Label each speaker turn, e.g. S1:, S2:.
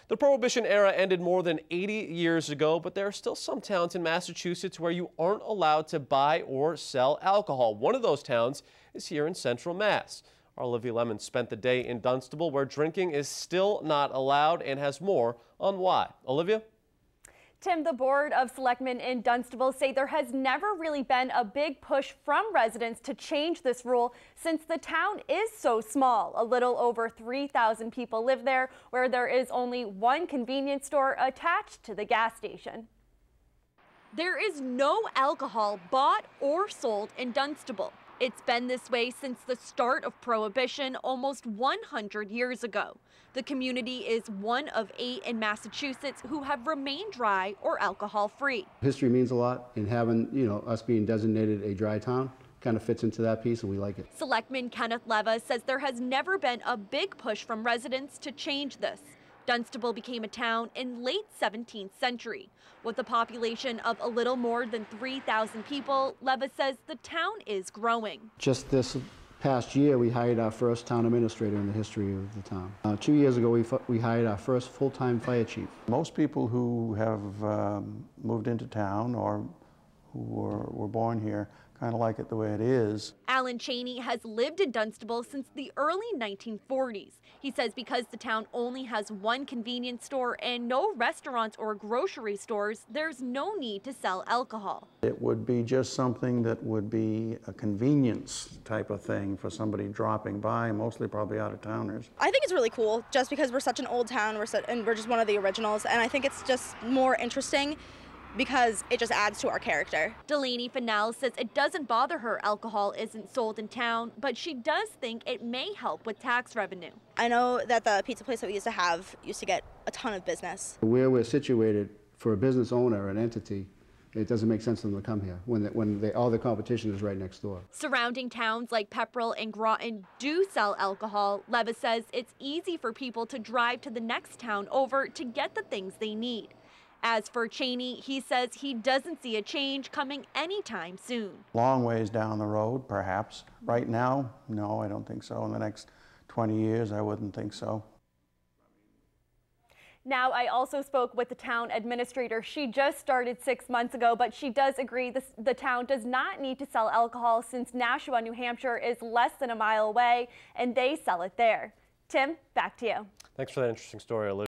S1: The Prohibition era ended more than 80 years ago, but there are still some towns in Massachusetts where you aren't allowed to buy or sell alcohol. One of those towns is here in Central Mass. Our Olivia Lemmon spent the day in Dunstable, where drinking is still not allowed, and has more on why. Olivia?
S2: Tim, the Board of Selectmen in Dunstable say there has never really been a big push from residents to change this rule since the town is so small. A little over 3,000 people live there, where there is only one convenience store attached to the gas station. There is no alcohol bought or sold in Dunstable. It's been this way since the start of Prohibition almost 100 years ago. The community is one of 8 in Massachusetts who have remained dry or alcohol-free.
S3: History means a lot, and having, us being designated a dry town kind of fits into that piece, and we like it.
S2: Selectman Kenneth Leva says there has never been a big push from residents to change this. Dunstable became a town in late 17th century. With a population of a little more than 3,000 people, Leva says the town is growing.
S3: Just this past year, we hired our first town administrator in the history of the town. 2 years ago, we hired our first full-time fire chief.
S4: Most people who have moved into town or who were born here kind of like it the way it is.
S2: Alan Cheney has lived in Dunstable since the early 1940s. He says because the town only has one convenience store and no restaurants or grocery stores, there's no need to sell alcohol.
S4: It would be just something that would be a convenience type of thing for somebody dropping by, mostly probably out-of-towners.
S5: I think it's really cool just because we're such an old town and we're just one of the originals, and I think it's just more interesting because it just adds to our character.
S2: Delaney Fennell says it doesn't bother her alcohol isn't sold in town, but she does think it may help with tax revenue.
S5: I know that the pizza place that we used to get a ton of business.
S3: Where we're situated, for a business owner or an entity, it doesn't make sense for them to come here when all the competition is right next door.
S2: Surrounding towns like Pepperell and Groton do sell alcohol. Leva says it's easy for people to drive to the next town over to get the things they need. As for Cheney, he says he doesn't see a change coming anytime soon.
S4: Long ways down the road, perhaps. Right now, no, I don't think so. In the next 20 years, I wouldn't think so.
S2: Now, I also spoke with the town administrator. She just started 6 months ago, but she does agree the town does not need to sell alcohol since Nashua, New Hampshire is less than a mile away, and they sell it there. Tim, back to you.
S1: Thanks for that interesting story, Olivia.